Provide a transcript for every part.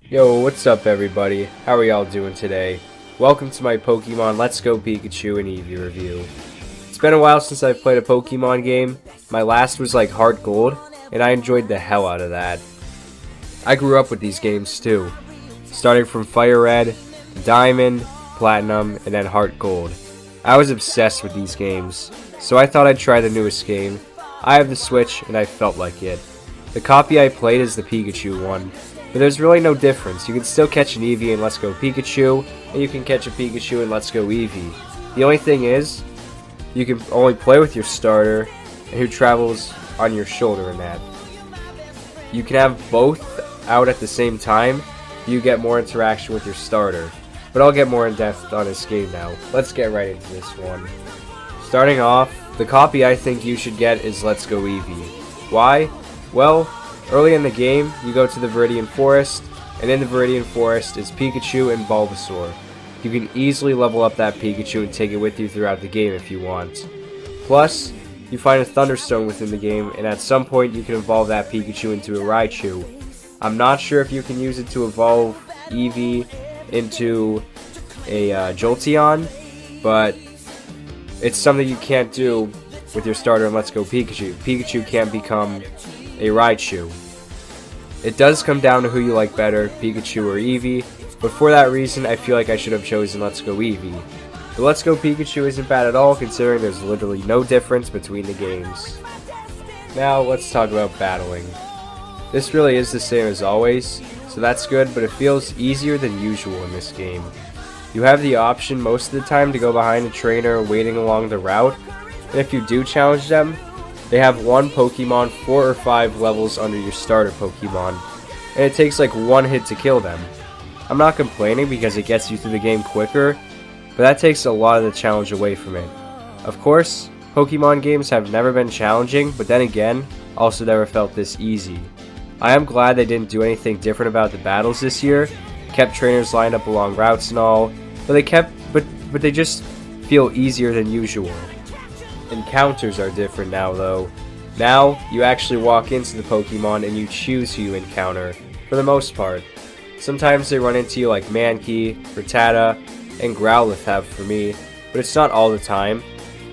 Yo, what's up everybody? How are y'all doing today? Welcome to my Pokemon Let's Go Pikachu and Eevee review. It's been a while since I've played a Pokemon game. My last was like Heart Gold, and I enjoyed the hell out of that. I grew up with these games too, starting from Fire Red, Diamond, Platinum, and then Heart Gold. I was obsessed with these games, so I thought I'd try the newest game. I have the Switch, and I felt like it. The copy I played is the Pikachu one. But there's really no difference. You can still catch an Eevee in Let's Go Pikachu, and you can catch a Pikachu in Let's Go Eevee. The only thing is, you can only play with your starter, and who travels on your shoulder in that. You can have both out at the same time, you get more interaction with your starter. But I'll get more in depth on this game now. Let's get right into this one. Starting off, the copy I think you should get is Let's Go Eevee. Why? Well, early in the game, you go to the Viridian Forest, and in the Viridian Forest is Pikachu and Bulbasaur. You can easily level up that Pikachu and take it with you throughout the game if you want. Plus, you find a Thunderstone within the game, and at some point you can evolve that Pikachu into a Raichu. I'm not sure if you can use it to evolve Eevee into a Jolteon, but it's something you can't do with your starter in Let's Go Pikachu. Pikachu can't become a Raichu. It does come down to who you like better, Pikachu or Eevee, but for that reason I feel like I should have chosen Let's Go Eevee. The Let's Go Pikachu isn't bad at all considering there's literally no difference between the games. Now let's talk about battling. This really is the same as always, so that's good, but it feels easier than usual in this game. You have the option most of the time to go behind a trainer waiting along the route, and if you do challenge them, they have one Pokemon 4 or 5 levels under your starter Pokemon, and it takes like one hit to kill them. I'm not complaining because it gets you through the game quicker, but that takes a lot of the challenge away from it. Of course, Pokemon games have never been challenging, but then again, also never felt this easy. I am glad they didn't do anything different about the battles this year, kept trainers lined up along routes and all, but they just feel easier than usual. Encounters are different now though. Now, you actually walk into the Pokemon and you choose who you encounter, for the most part. Sometimes they run into you like Mankey, Rattata, and Growlithe have for me, but it's not all the time.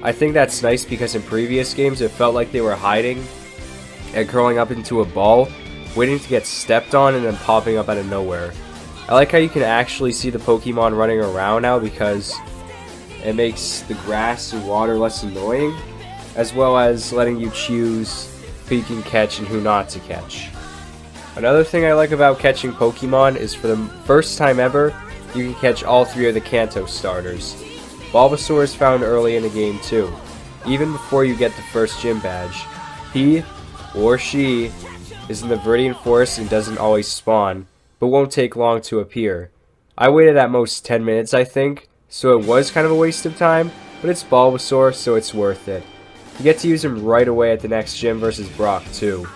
I think that's nice because in previous games it felt like they were hiding and curling up into a ball, waiting to get stepped on and then popping up out of nowhere. I like how you can actually see the Pokemon running around now because it makes the grass and water less annoying, as well as letting you choose who you can catch and who not to catch. Another thing I like about catching Pokemon is for the first time ever, you can catch all 3 of the Kanto starters. Bulbasaur is found early in the game too, even before you get the first gym badge. He, or she, is in the Viridian Forest and doesn't always spawn, but won't take long to appear. I waited at most 10 minutes I think, so it was kind of a waste of time, but it's Bulbasaur, so it's worth it. You get to use him right away at the next gym versus Brock too.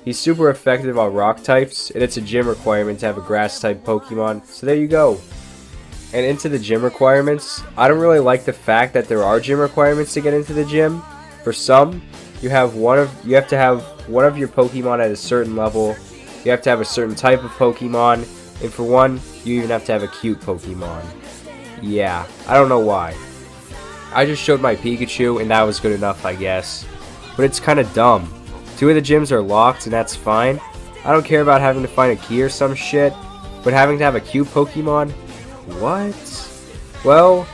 He's super effective on rock types, and it's a gym requirement to have a grass type Pokemon, so there you go. And into the gym requirements, I don't really like the fact that there are gym requirements to get into the gym. For some, you have to have one of your Pokemon at a certain level, you have to have a certain type of Pokemon, and for one, you even have to have a cute Pokemon. Yeah, I don't know why. I just showed my Pikachu and that was good enough I guess. But it's kinda dumb. 2 of the gyms are locked and that's fine. I don't care about having to find a key or some shit, but having to have a cute Pokemon? What? Well,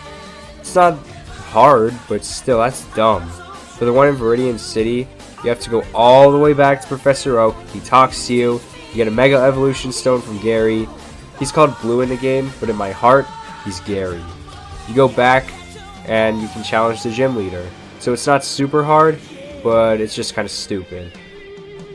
it's not hard, but still, that's dumb. For the one in Viridian City, you have to go all the way back to Professor Oak, he talks to you, you get a Mega Evolution Stone from Gary. He's called Blue in the game, but in my heart, he's Gary. You go back, and you can challenge the gym leader. So it's not super hard, but it's just kind of stupid.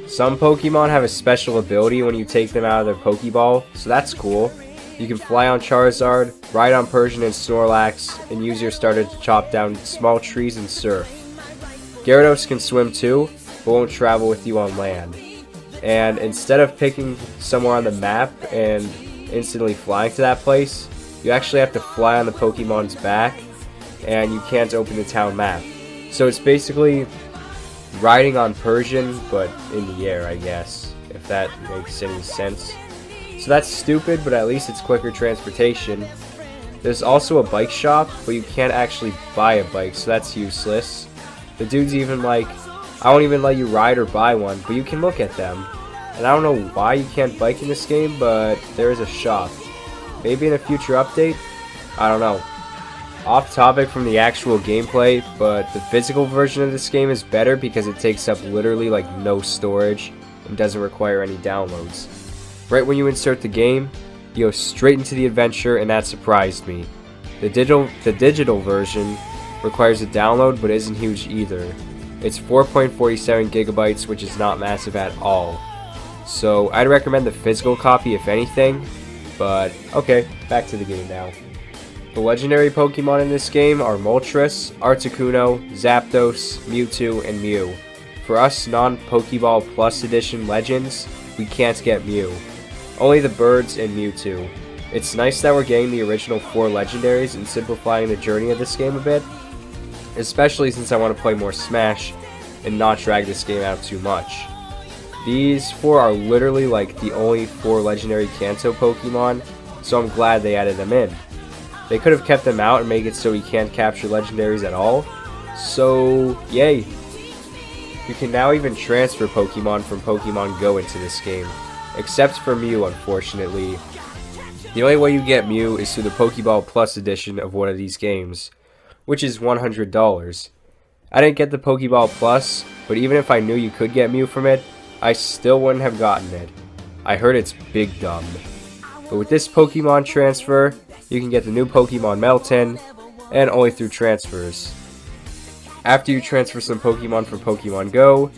Some Pokemon have a special ability when you take them out of their Pokeball, so that's cool. You can fly on Charizard, ride on Persian and Snorlax, and use your starter to chop down small trees and surf. Gyarados can swim too, but won't travel with you on land. And instead of picking somewhere on the map and instantly flying to that place, you actually have to fly on the Pokemon's back, and you can't open the town map. So it's basically riding on Persian, but in the air, I guess, if that makes any sense. So that's stupid, but at least it's quicker transportation. There's also a bike shop, but you can't actually buy a bike, so that's useless. The dude's even like, I won't even let you ride or buy one, but you can look at them. And I don't know why you can't bike in this game, but there is a shop. Maybe in a future update? I don't know. Off topic from the actual gameplay, but the physical version of this game is better because it takes up literally like no storage and doesn't require any downloads. Right when you insert the game, you go straight into the adventure, and that surprised me. The digital version requires a download but isn't huge either. It's 4.47 gigabytes, which is not massive at all. So I'd recommend the physical copy if anything, but okay, back to the game now. The legendary Pokemon in this game are Moltres, Articuno, Zapdos, Mewtwo, and Mew. For us non-Pokeball Plus Edition Legends, we can't get Mew. Only the birds and Mewtwo. It's nice that we're getting the original 4 legendaries and simplifying the journey of this game a bit, especially since I want to play more Smash and not drag this game out too much. These 4 are literally like the only 4 legendary Kanto Pokemon, so I'm glad they added them in. They could have kept them out and make it so we can't capture legendaries at all, so yay! You can now even transfer Pokemon from Pokemon Go into this game. Except for Mew, unfortunately. The only way you get Mew is through the Pokeball Plus edition of one of these games, which is $100. I didn't get the Pokeball Plus, but even if I knew you could get Mew from it, I still wouldn't have gotten it. I heard it's big dumb. But with this Pokemon transfer, you can get the new Pokemon Melton, and only through transfers. After you transfer some Pokemon from Pokemon Go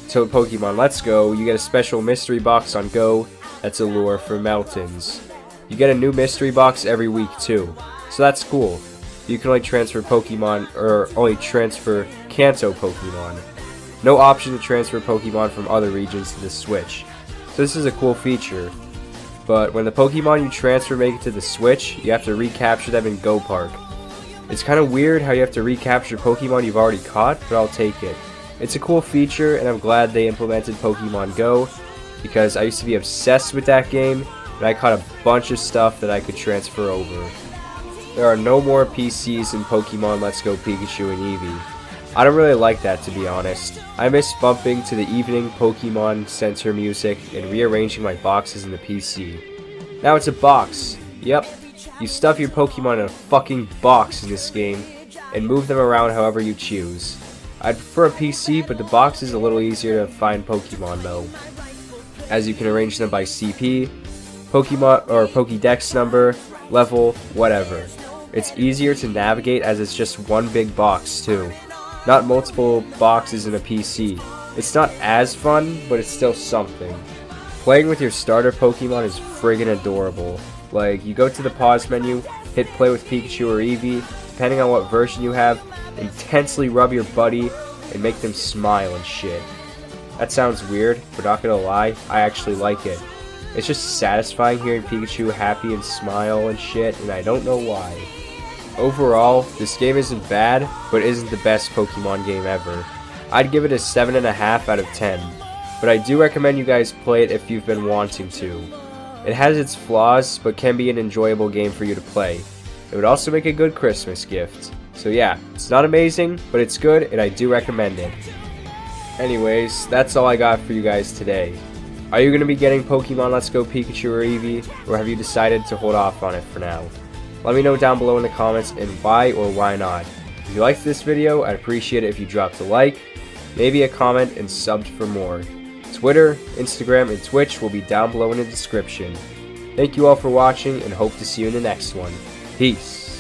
to Pokemon Let's Go, you get a special mystery box on Go that's a lure for Meltons. You get a new mystery box every week too, so that's cool. You can only transfer Pokemon, or only transfer Kanto Pokemon. No option to transfer Pokemon from other regions to the Switch. So this is a cool feature. But when the Pokemon you transfer make it to the Switch, you have to recapture them in Go Park. It's kind of weird how you have to recapture Pokemon you've already caught, but I'll take it. It's a cool feature, and I'm glad they implemented Pokemon Go, because I used to be obsessed with that game, and I caught a bunch of stuff that I could transfer over. There are no more PCs in Pokemon Let's Go Pikachu and Eevee. I don't really like that, to be honest. I miss bumping to the evening Pokemon Center music and rearranging my boxes in the PC. Now it's a box. Yep, you stuff your Pokemon in a fucking box in this game, and move them around however you choose. I'd prefer a PC, but the box is a little easier to find Pokemon though, as you can arrange them by CP, Pokemon or Pokédex number, level, whatever. It's easier to navigate as it's just one big box too, not multiple boxes in a PC. It's not as fun, but it's still something. Playing with your starter Pokemon is friggin' adorable. Like, you go to the pause menu, hit play with Pikachu or Eevee, depending on what version you have, intensely rub your buddy and make them smile and shit. That sounds weird, but not gonna lie, I actually like it. It's just satisfying hearing Pikachu happy and smile and shit, and I don't know why. Overall, this game isn't bad, but isn't the best Pokemon game ever. I'd give it a 7.5 out of 10, but I do recommend you guys play it if you've been wanting to. It has its flaws, but can be an enjoyable game for you to play. It would also make a good Christmas gift. So yeah, it's not amazing, but it's good, and I do recommend it. Anyways, that's all I got for you guys today. Are you going to be getting Pokemon Let's Go Pikachu or Eevee, or have you decided to hold off on it for now? Let me know down below in the comments and why or why not. If you liked this video, I'd appreciate it if you dropped a like, maybe a comment, and subbed for more. Twitter, Instagram, and Twitch will be down below in the description. Thank you all for watching, and hope to see you in the next one. Peace.